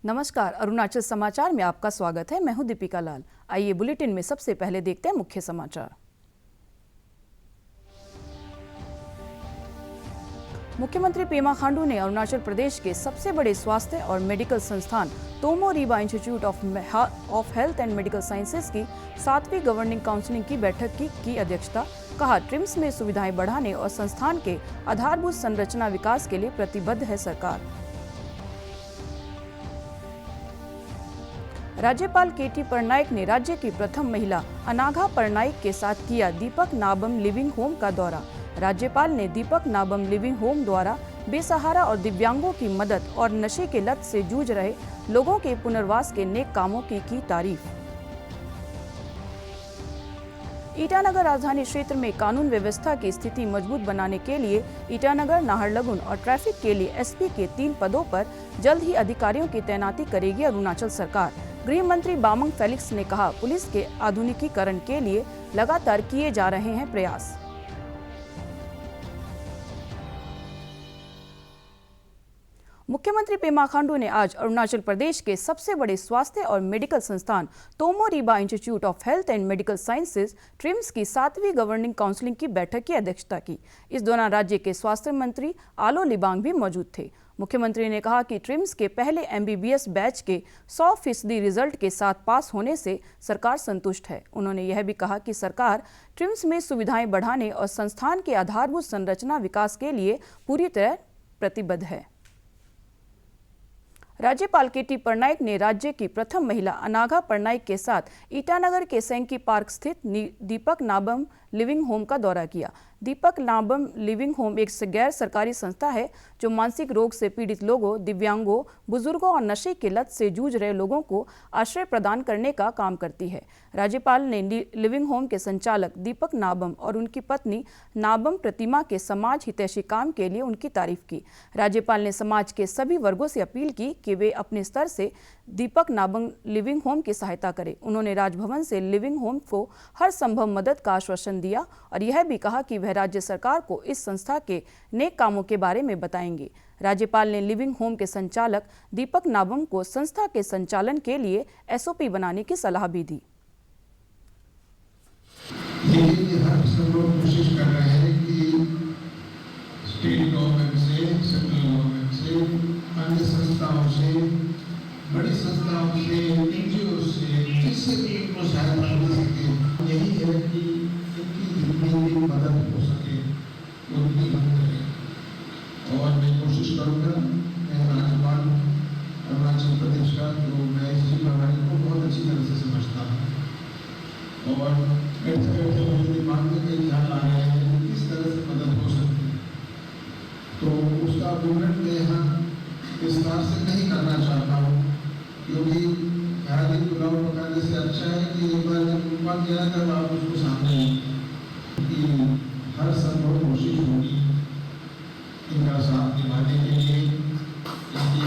नमस्कार, अरुणाचल समाचार में आपका स्वागत है। मैं हूं दीपिका लाल। आइए बुलेटिन में सबसे पहले देखते हैं मुख्य समाचार। मुख्यमंत्री पेमा खांडू ने अरुणाचल प्रदेश के सबसे बड़े स्वास्थ्य और मेडिकल संस्थान Tomo Riba institute of health and medical sciences की 7वीं गवर्निंग काउंसिल की बैठक की अध्यक्षता। कहा, ट्रिम्स में सुविधाएं बढ़ाने और संस्थान के आधारभूत संरचना विकास के लिए प्रतिबद्ध है सरकार। राज्यपाल केटी पटनायक ने राज्य की प्रथम महिला अनाघा पटनायक के साथ किया दीपक नाबम लिविंग होम का दौरा। राज्यपाल ने दीपक नाबम लिविंग होम द्वारा बेसहारा और दिव्यांगों की मदद और नशे के लत से जूझ रहे लोगों के पुनर्वास के नेक कामों की तारीफ। ईटानगर राजधानी क्षेत्र में कानून व्यवस्था की स्थिति मजबूत बनाने के लिए ईटानगर, नाहरलगुन और ट्रैफिक के लिए एसपी के 3 पदों पर जल्द ही अधिकारियों की तैनाती करेगी अरुणाचल सरकार। गृह मंत्री बामंग फेलिक्स ने कहा, पुलिस के आधुनिकीकरण के लिए लगातार किए जा रहे हैं प्रयास। मुख्यमंत्री पेमा खांडू ने आज अरुणाचल प्रदेश के सबसे बड़े स्वास्थ्य और मेडिकल संस्थान Tomo Riba institute of health and medical sciences TRIMS की 7वीं गवर्निंग काउंसिल की बैठक की अध्यक्षता की। इस दौरान राज्य के स्वास्थ्य मंत्री आलो लिबांग भी मौजूद थे। मुख्यमंत्री ने कहा कि ट्रिम्स के पहले एमबीबीएस बैच के 100% रिजल्ट के साथ पास होने से सरकार संतुष्ट है। उन्होंने यह भी कहा कि सरकार ट्रिम्स में सुविधाएं बढ़ाने और संस्थान के आधारभूत संरचना विकास के लिए पूरी तरह प्रतिबद्ध है। राज्यपाल केटी पटनायक ने राज्य की प्रथम महिला अनाघा पटनायक के साथ ईटानगर के सेंकी पार्क स्थित दीपक नाबम लिविंग होम का दौरा किया। दीपक नाबम लिविंग होम एक गैर सरकारी संस्था है जो मानसिक रोग से पीड़ित लोगों, दिव्यांगों, बुजुर्गों और नशे की लत से जूझ रहे लोगों को आश्रय प्रदान करने का काम करती है। राज्यपाल ने लिविंग होम के संचालक दीपक नाबम और उनकी पत्नी नाबम प्रतिमा के समाज हितैषी काम के लिए उनकी तारीफ की। राज्यपाल ने समाज के सभी वर्गों से अपील की कि वे अपने स्तर से दीपक नाबम लिविंग होम की सहायता करें। उन्होंने राजभवन से लिविंग होम को हर संभव मदद का आश्वासन दिया और यह भी कहा कि वह राज्य सरकार को इस संस्था के नेक कामों के बारे में बताएंगे। राज्यपाल ने लिविंग होम के संचालक दीपक नाबम को संस्था के संचालन के लिए एसओपी बनाने की सलाह भी दी। हर सब लोग कोशिश कर रहे हैं कि स्टेट गवर्नमेंट से, सेंट्रल गवर्नमेंट से, अन्य संस्थाओं से, बड़ी संस्थाओं से, एनजीओ से, जिससे भी इनको सहायता मिल सके, यही है कि इनकी जितनी भी मदद हो सके उतनी हम करें। और मैं कोशिश करूँगा, मैं राज्यपाल अरुणाचल प्रदेश का जो मैं इसी प्रणाली को बहुत अच्छी तरह से समझता हूँ और बैठे बैठे मुझे दिमाग में कई ख्याल आ रहे हैं कि किस तरह से मदद हो सकती है। तो उसका विवरण मैं यहाँ विस्तार से नहीं करना चाहता हूँ क्योंकि यहाँ पुलाव पकाने से अच्छा है कि एक बार जब उपमा किया तब आप उसको सामने कि हर संभव कोशिश होगी इनका साथ निभाने के लिए, इनकी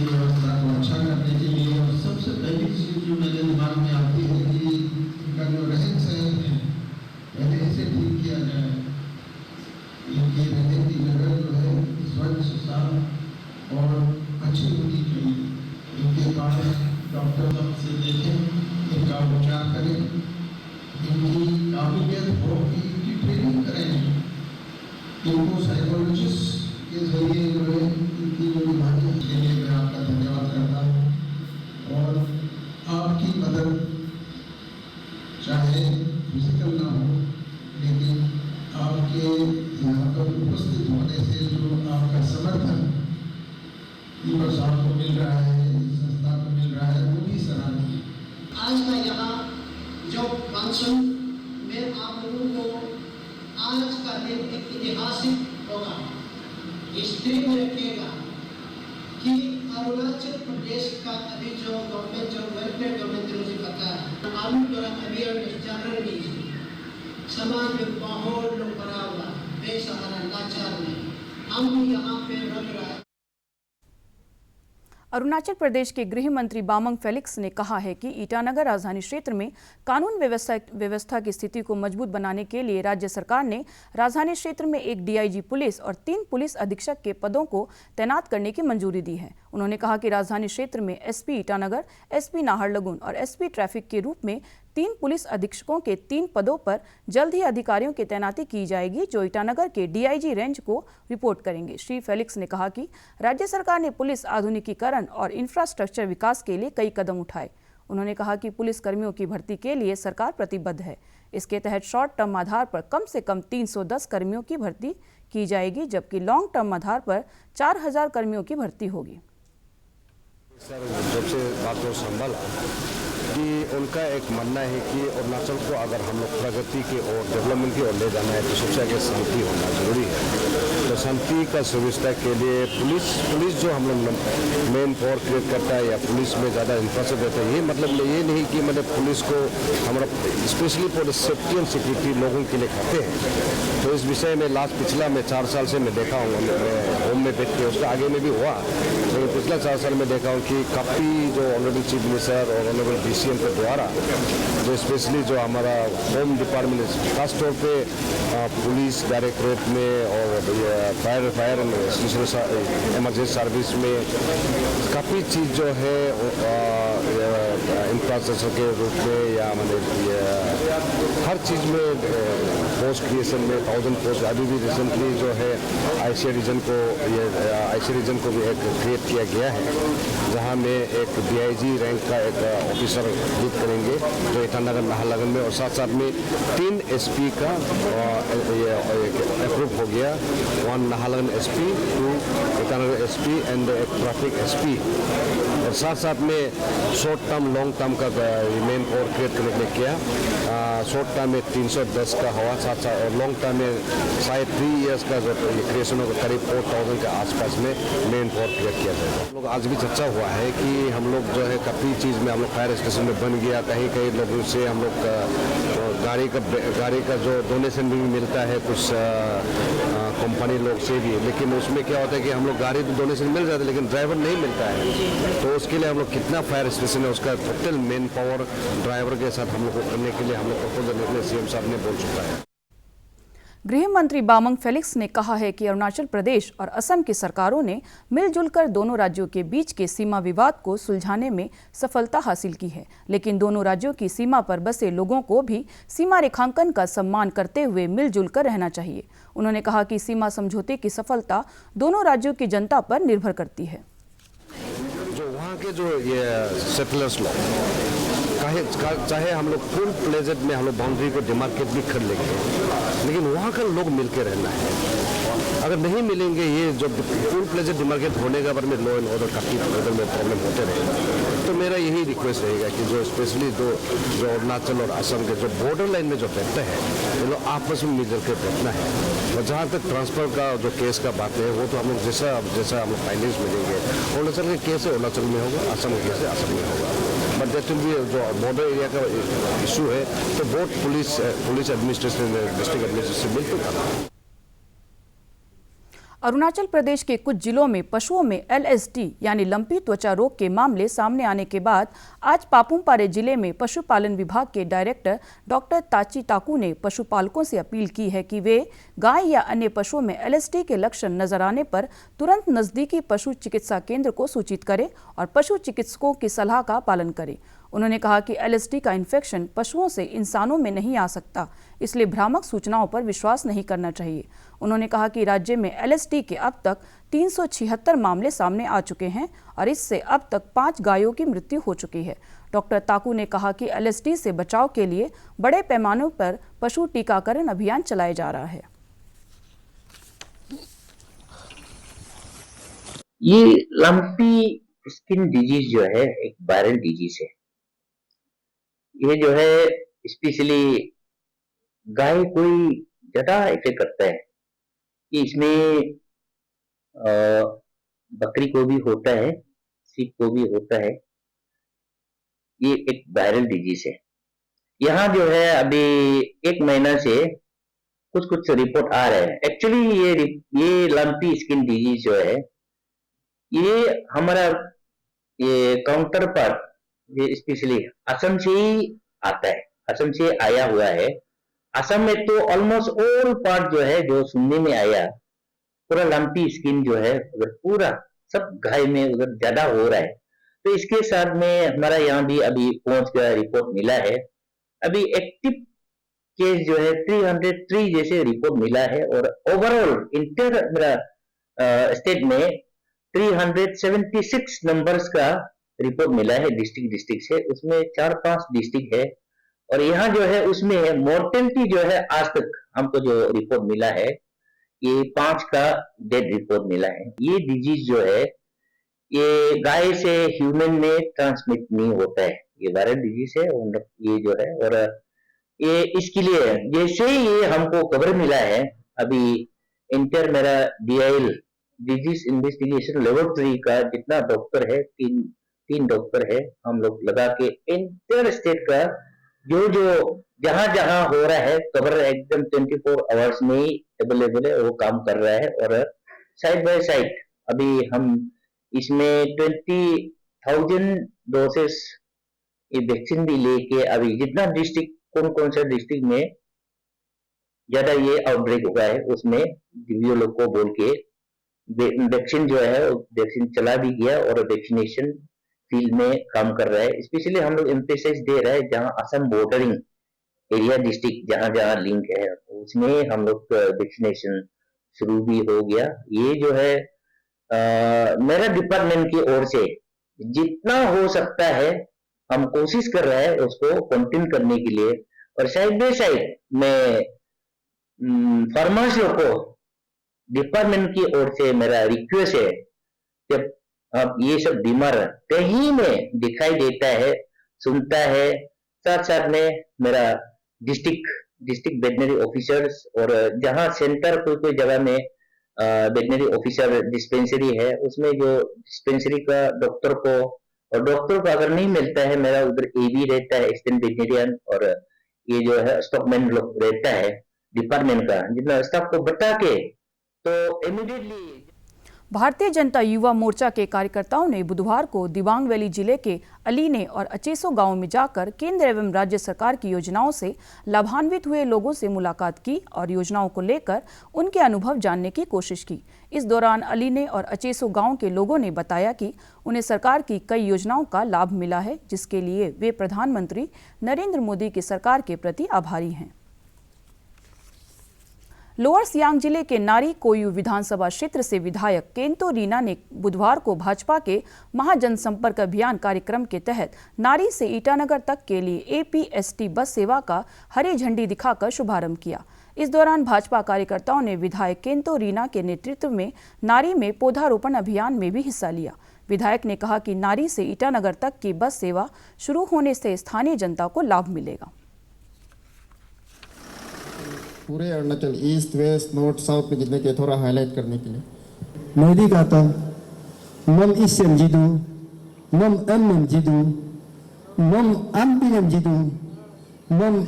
व्यवस्था को अच्छा करने के लिए। और सबसे पहली चीज़ जो मेरे दिमाग में आती है कि इनका जो रहन सहन है पहले से ठीक किया जाए। इनके रहने की जगह जो है स्वच्छ, साफ और अच्छी होनी चाहिए। इनके पास डॉक्टर से देखें, इनका उपचार करें, इनकी काबिलियत हो कि इनकी ट्रेनिंग करें, इनको साइकोलॉजिस्ट के जरिए जो है इनकी जो बीमारी के लिए मैं आपका धन्यवाद करता हूँ। और आपकी मदद चाहे फिजिकल ना हो लेकिन आपके यहाँ पर उपस्थित होने से जो आपका समर्थन बस आपको मिल रहा है, संस्था को मिल रहा है, वो भी सराहनीय। आज का यहाँ जो फंक्शन में आप लोगों को आज का दिन एक ऐतिहासिक होगा, हिस्ट्री में रखेगा कि अरुणाचल प्रदेश का अभी जो गवर्नमेंट, जो वेलफेयर गवर्नमेंट है, मुझे पता है आलू द्वारा अवेयरनेस चल रही है। समाज में माहौल लोग बना हुआ बेसहारा लाचार में हम भी यहाँ पे रख रहा है। अरुणाचल प्रदेश के गृह मंत्री बामंग फेलिक्स ने कहा है कि ईटानगर राजधानी क्षेत्र में कानून व्यवस्था की स्थिति को मजबूत बनाने के लिए राज्य सरकार ने राजधानी क्षेत्र में एक डीआईजी पुलिस और 3 पुलिस अधीक्षक के पदों को तैनात करने की मंजूरी दी है। उन्होंने कहा कि राजधानी क्षेत्र में एसपी ईटानगर, एसपी नाहरलगुन और एसपी ट्रैफिक के रूप में 3 पुलिस अधीक्षकों के 3 पदों पर जल्द ही अधिकारियों की तैनाती की जाएगी, जो ईटानगर के डीआईजी रेंज को रिपोर्ट करेंगे। श्री फेलिक्स ने कहा कि राज्य सरकार ने पुलिस आधुनिकीकरण और इंफ्रास्ट्रक्चर विकास के लिए कई कदम उठाए। उन्होंने कहा कि पुलिस कर्मियों की भर्ती के लिए सरकार प्रतिबद्ध है। इसके तहत शॉर्ट टर्म आधार पर कम से कम 310 कर्मियों की भर्ती की जाएगी, जबकि लॉन्ग टर्म आधार पर 4000 कर्मियों की भर्ती होगी। सर, जब से बात को संभाला कि उनका एक मानना है कि अरुणाचल को अगर हम लोग प्रगति की ओर, डेवलपमेंट की ओर ले जाना है तो सबसे आगे शांति होना जरूरी है। तो शांति का सुविधा के लिए पुलिस जो हम लोग मेन पावर क्रिएट करता है या पुलिस में ज़्यादा इंफ्रास्ट्रक्चर देता है, ये मतलब ये नहीं कि मतलब पुलिस को हमारा specially for safety and security लोगों के लिए खाते हैं। तो इस विषय में पिछला मैं 4 साल से मैं देखा हूँ, होम में बैठ के, उसका आगे में भी हुआ, लेकिन पिछला 4 साल में देखा हूँ कि काफ़ी जो ऑनरेबल चीफ मिनिस्टर और ऑनरेबल DCM के द्वारा जो स्पेशली जो हमारा होम डिपार्टमेंट, खास तौर पे पुलिस डायरेक्टरेट में और फायर एंड इमरजेंसी सर्विस में काफ़ी चीज़ जो है इंफ्रास्ट्रक्चर के रूप में या मतलब हर चीज़ में पोस्ट क्रिएशन में 1000 पोस्ट अभी भी रिसेंटली जो है आईसी रीजन को भी एक क्रिएट किया गया है, जहां में एक डीआईजी रैंक का एक ऑफिसर लीड करेंगे जो ईटानगर नाहरलगुन में, और साथ साथ में 3 एसपी का अप्रूव हो गया, 1 Naharlagun SP, 2 Itanagar SP and एक ट्रैफिक एसपी, और साथ साथ में शॉर्ट टर्म लॉन्ग टर्म का मेन और क्रिएट करने के लिए किया। शॉर्ट टर्म में 310 का हुआ, साथ साथ और लॉन्ग टर्म में शायद 3 इयर्स का जो क्रिएशन होगा करीब 4000 के आसपास में मेन फोर्ट क्रिएट किया जाएगा। हम लोग आज भी चर्चा हुआ है कि हम लोग जो है काफ़ी चीज़ में हम लोग फायर स्टेशन में बन गया, कहीं कहीं लोगों से हम लोग गाड़ी का जो डोनेशन भी मिलता है कुछ कंपनी लोग से भी, लेकिन उसमें क्या होता है कि हम लोग गाड़ी तो डोनेशन मिल जाता है लेकिन ड्राइवर नहीं मिलता है। तो उसके लिए हम लोग कितना फायर स्टेशन है उसका टोटल मैन पावर ड्राइवर के साथ हम लोग को करने के लिए हम लोग प्रपोजल लिखने सीएम साहब ने बोल चुका है। गृह मंत्री बामंग फेलिक्स ने कहा है कि अरुणाचल प्रदेश और असम की सरकारों ने मिलजुल कर दोनों राज्यों के बीच के सीमा विवाद को सुलझाने में सफलता हासिल की है, लेकिन दोनों राज्यों की सीमा पर बसे लोगों को भी सीमा रेखांकन का सम्मान करते हुए मिलजुल कर रहना चाहिए। उन्होंने कहा कि सीमा समझौते की सफलता दोनों राज्यों की जनता पर निर्भर करती है। जो वहाँ के जो ये सेटलर्स लोग चाहे हम लोग फुल प्लेजेड में हम लोग बाउंड्री को डिमार्केट भी कर लेंगे, लेकिन वहाँ का लोग मिलके रहना है। अगर नहीं मिलेंगे, ये जो फुल प्लेजेड डिमार्केट होने का बारे में लॉ एंड ऑर्डर काफ़ी में प्रॉब्लम होते रहेगा। तो मेरा यही रिक्वेस्ट रहेगा कि जो स्पेशली जो अरुणाचल और असम के जो बॉर्डर लाइन में जो बैठते हैं, ये लोग आपस में मिलकर के बैठना है। और जहाँ तक ट्रांसफर का जो केस का बात है, वो तो हम लोग जैसा हम लोग फाइनेंस मिलेंगे, अरुणाचल के केस अरुणाचल में होगा, असम के केस असम में होगा। बट दैट विल बी जो बॉर्डर एरिया का इशू है, तो both police administration district administration मिलकर करना है। अरुणाचल प्रदेश के कुछ जिलों में पशुओं में LSD यानी लंपी त्वचा रोग के मामले सामने आने के बाद आज पापुमपारे जिले में पशुपालन विभाग के डायरेक्टर डॉक्टर ताची ताकू ने पशुपालकों से अपील की है कि वे गाय या अन्य पशुओं में LSD के लक्षण नजर आने पर तुरंत नजदीकी पशु चिकित्सा केंद्र को सूचित करें और पशु चिकित्सकों की सलाह का पालन करें। उन्होंने कहा कि LSD का इन्फेक्शन पशुओं से इंसानों में नहीं आ सकता, इसलिए भ्रामक सूचनाओं पर विश्वास नहीं करना चाहिए। उन्होंने कहा कि राज्य में LSD के अब तक 376 मामले सामने आ चुके हैं और इससे अब तक 5 गायों की मृत्यु हो चुकी है। डॉक्टर ताकू ने कहा कि LSD से बचाव के लिए बड़े पैमाने पर पशु टीकाकरण अभियान चलाया जा रहा है। ये लंपी स्किन डिजीज जो है एक वायरल डिजीज है। ये जो है स्पेशली गाय कोई ज्यादा इफेक्ट करता है। कि इसमें बकरी को भी होता है, सीप को भी होता है। ये एक वायरल डिजीज है। यहाँ जो है अभी 1 महीना से कुछ रिपोर्ट आ रहे हैं। एक्चुअली ये लंपी स्किन डिजीज जो है, ये हमारा ये काउंटर पार्ट ये स्पेशली असम से ही आता है, असम से आया हुआ है। असम में तो ऑलमोस्ट ऑल पार्ट जो है जो सुनने में आया, पूरा लंपी स्किन जो है उधर पूरा सब गाय में उधर ज्यादा हो रहा है। तो इसके साथ में हमारा यहाँ भी अभी पहुंच गया, रिपोर्ट मिला है। अभी एक्टिव केस जो है 303 जैसे रिपोर्ट मिला है, और ओवरऑल इंटर मेरा स्टेट में 376 नंबर्स का रिपोर्ट मिला है डिस्ट्रिक्ट डिस्ट्रिक्ट से, उसमें 4-5 डिस्ट्रिक्ट है। और यहाँ जो है उसमें मोर्टेलिटी जो है आज तक हमको जो रिपोर्ट मिला है ये 5 का डेथ रिपोर्ट मिला है। ये डिजीज जो है ये गाय से ह्यूमन में ट्रांसमिट नहीं होता है, ये वायरल डिजीज है। और ये जो है और ये इसके लिए जैसे ही ये हमको खबर मिला है, अभी इंटर मेरा DIL डिजीज इन्वेस्टिगेशन लेबोरेटरी का जितना डॉक्टर है, तीन डॉक्टर है, हम लोग लगा के इंटर स्टेट का जो जो जहां जहां हो रहा है खबर एकदम 24 आवर्स में ही अवेलेबल है, वो काम कर रहा है। और साइड बाय साइड अभी हम इसमें 20,000 डोसेस ये वैक्सीन भी लेके अभी जितना डिस्ट्रिक्ट कौन कौन से डिस्ट्रिक्ट में ज्यादा ये आउटब्रेक हुआ है उसमें डीवीओ लोग को बोल के वैक्सीन जो है वैक्सीन चला भी गया और वैक्सीनेशन फील्ड में काम कर रहा है। स्पेशली हम लोग एम्फेसाइज दे रहा है जहां असम बॉर्डरिंग एरिया डिस्ट्रिक्ट जहां जहां लिंक है उसमें हम लोग वैक्सीनेशन शुरू भी हो गया। ये जो है मेरा डिपार्टमेंट की ओर से जितना हो सकता है हम कोशिश कर रहे हैं उसको कंटिन्यू करने के लिए। और साइड बाय साइड मैं फार्मर्स लोग को डिपार्टमेंट की ओर से मेरा रिक्वेस्ट है, जब अब ये सब बीमार कहीं में दिखाई देता है, सुनता है, साथ साथ में मेरा डिस्ट्रिक्ट वेटनरी ऑफिसर्स और जहां सेंटर कोई जगह में वेटनरी ऑफिसर डिस्पेंसरी है उसमें जो डिस्पेंसरी का डॉक्टर को और डॉक्टर को अगर नहीं मिलता है, मेरा उधर AB रहता है असिस्टेंट वेटनरियन, और ये जो है स्टॉकमैन लोग रहता है डिपार्टमेंट का, जितना स्टाफ को बता के तो इमीडिएटली। भारतीय जनता युवा मोर्चा के कार्यकर्ताओं ने बुधवार को दिबांग वैली जिले के अलीने और अचेसो गांव में जाकर केंद्र एवं राज्य सरकार की योजनाओं से लाभान्वित हुए लोगों से मुलाकात की और योजनाओं को लेकर उनके अनुभव जानने की कोशिश की। इस दौरान अलीने और अचेसो गांव के लोगों ने बताया कि उन्हें सरकार की कई योजनाओं का लाभ मिला है, जिसके लिए वे प्रधानमंत्री नरेंद्र मोदी की सरकार के प्रति आभारी हैं। लोअर सियांग जिले के नारी कोयू विधानसभा क्षेत्र से विधायक केंतो रीना ने बुधवार को भाजपा के महाजनसंपर्क अभियान कार्यक्रम के तहत नारी से ईटानगर तक के लिए APST बस सेवा का हरी झंडी दिखाकर शुभारंभ किया। इस दौरान भाजपा कार्यकर्ताओं ने विधायक केंतो रीना के नेतृत्व में नारी में पौधारोपण अभियान में भी हिस्सा लिया। विधायक ने कहा कि नारी से ईटानगर तक की बस सेवा शुरू होने से स्थानीय जनता को लाभ मिलेगा। पूरे Arunachal east west north south में जितने के थोड़ा हाईलाइट करने के लिए मोदी का तो मम इसम जिदू मम एम जिदू मम एम जिदू मम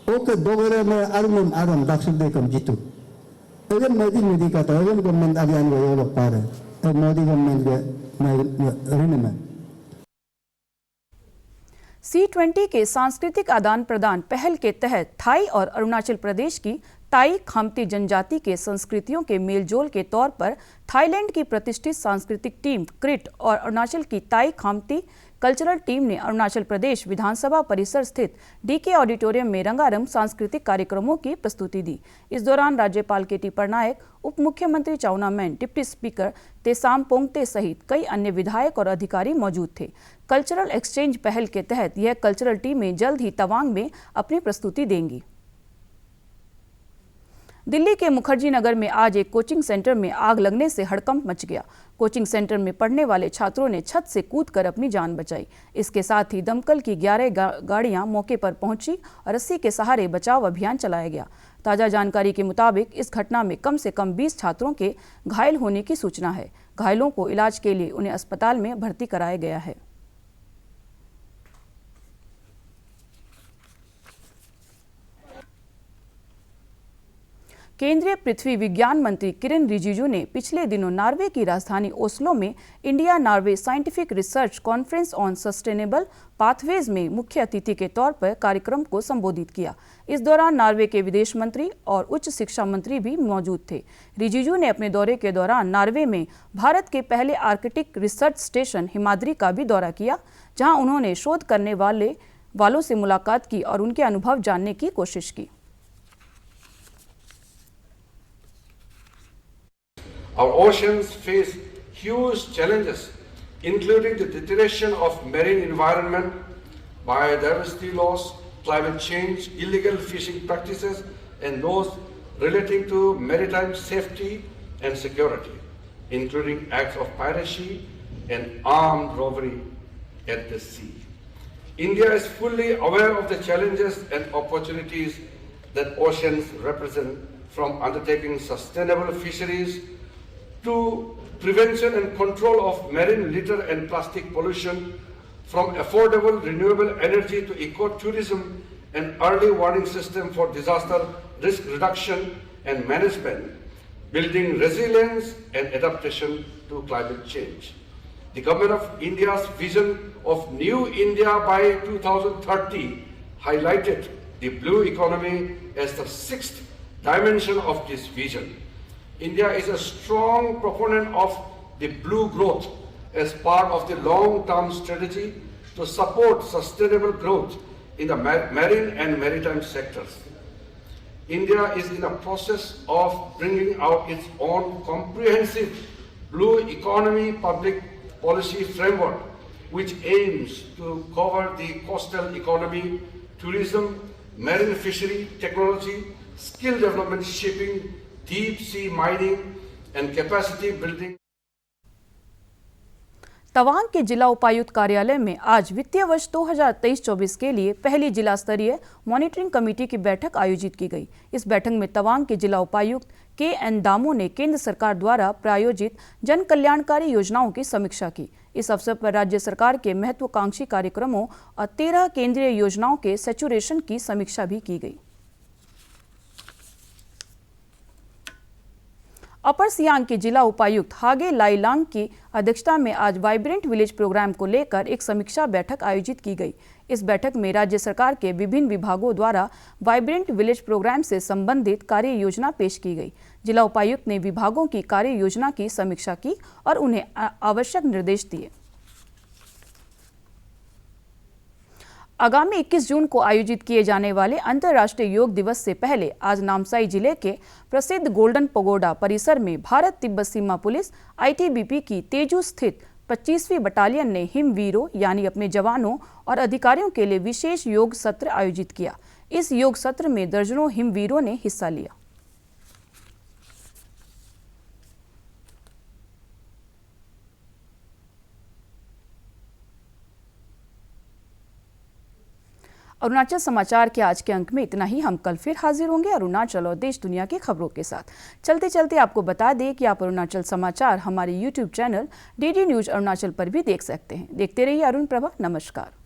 ओके दोगरे में अरुणम आदम दाक्षुदे कम जितू अगर मोदी का तो अगर गवर्नमेंट अभियान वो लोग पा रहे मोदी गवर्नमेंट के ऋण में C20 के सांस्कृतिक आदान प्रदान पहल के तहत थाई और अरुणाचल प्रदेश की ताई खामती जनजाति के संस्कृतियों के मेलजोल के तौर पर थाईलैंड की प्रतिष्ठित सांस्कृतिक टीम क्रिट और अरुणाचल की ताई खामती कल्चरल टीम ने अरुणाचल प्रदेश विधानसभा परिसर स्थित DK ऑडिटोरियम में रंगारंग सांस्कृतिक कार्यक्रमों की प्रस्तुति दी। इस दौरान राज्यपाल KT पटनायक, उप मुख्यमंत्री चाउना मैन, डिप्टी स्पीकर तेसाम पोंगते सहित कई अन्य विधायक और अधिकारी मौजूद थे। कल्चरल एक्सचेंज पहल के तहत यह कल्चरल टीमें जल्द ही तवांग में अपनी प्रस्तुति देंगी। दिल्ली के मुखर्जी नगर में आज एक कोचिंग सेंटर में आग लगने से हड़कंप मच गया। कोचिंग सेंटर में पढ़ने वाले छात्रों ने छत से कूदकर अपनी जान बचाई। इसके साथ ही दमकल की 11 गाड़ियां मौके पर पहुंची और रस्सी के सहारे बचाव अभियान चलाया गया। ताजा जानकारी के मुताबिक इस घटना में कम से कम 20 छात्रों के घायल होने की सूचना है। घायलों को इलाज के लिए उन्हें अस्पताल में भर्ती कराया गया है। केंद्रीय पृथ्वी विज्ञान मंत्री किरेन रिजिजू ने पिछले दिनों नॉर्वे की राजधानी ओस्लो में India Norway scientific research conference on sustainable pathways में मुख्य अतिथि के तौर पर कार्यक्रम को संबोधित किया। इस दौरान नॉर्वे के विदेश मंत्री और उच्च शिक्षा मंत्री भी मौजूद थे। रिजिजू ने अपने दौरे के दौरान नॉर्वे में भारत के पहले आर्कटिक रिसर्च स्टेशन हिमाद्री का भी दौरा किया, जहां उन्होंने शोध करने वालों से मुलाकात की और उनके अनुभव जानने की कोशिश की। Our oceans face huge challenges, including the deterioration of marine environment, biodiversity loss, climate change, illegal fishing practices, and those relating to maritime safety and security, including acts of piracy and armed robbery at the sea. India is fully aware of the challenges and opportunities that oceans represent, from undertaking sustainable fisheries to prevention and control of marine litter and plastic pollution, from affordable renewable energy to ecotourism and early warning system for disaster risk reduction and management, building resilience and adaptation to climate change. The Government of India's vision of New India by 2030 highlighted the blue economy as the sixth dimension of this vision. India is a strong proponent of the blue growth as part of the long-term strategy to support sustainable growth in the marine and maritime sectors. India is in a process of bringing out its own comprehensive blue economy public policy framework, which aims to cover the coastal economy, tourism, marine fishery, technology, skill development, shipping, deep sea mining and capacity building. Tawang के जिला उपायुक्त कार्यालय में आज वित्तीय वर्ष 2023-24 के लिए पहली जिला स्तरीय मॉनिटरिंग कमेटी की बैठक आयोजित की गई। इस बैठक में तवांग के जिला उपायुक्त के.एन. दामो ने केंद्र सरकार द्वारा प्रायोजित जन कल्याणकारी योजनाओं की समीक्षा की। इस अवसर पर राज्य सरकार के महत्वाकांक्षी कार्यक्रमों और 13 केंद्रीय योजनाओं के सैचुरेशन की समीक्षा भी की गई। अपर सियांग के जिला उपायुक्त हागे लाइलांग की अध्यक्षता में आज वाइब्रेंट विलेज प्रोग्राम को लेकर एक समीक्षा बैठक आयोजित की गई। इस बैठक में राज्य सरकार के विभिन्न विभागों द्वारा वाइब्रेंट विलेज प्रोग्राम से संबंधित कार्य योजना पेश की गई। जिला उपायुक्त ने विभागों की कार्य योजना की समीक्षा की और उन्हें आवश्यक निर्देश दिए। आगामी 21 जून को आयोजित किए जाने वाले अंतर्राष्ट्रीय योग दिवस से पहले आज नामसाई जिले के प्रसिद्ध गोल्डन पगोडा परिसर में भारत तिब्बत सीमा पुलिस आईटीबीपी की तेजू स्थित 25वीं बटालियन ने हिमवीरों यानी अपने जवानों और अधिकारियों के लिए विशेष योग सत्र आयोजित किया। इस योग सत्र में दर्जनों हिमवीरों ने हिस्सा लिया। अरुणाचल समाचार के आज के अंक में इतना ही। हम कल फिर हाजिर होंगे अरुणाचल और देश दुनिया की खबरों के साथ। चलते चलते आपको बता दें कि आप अरुणाचल समाचार हमारे YouTube channel DD news Arunachal पर भी देख सकते हैं। देखते रहिए अरुण प्रभा। नमस्कार।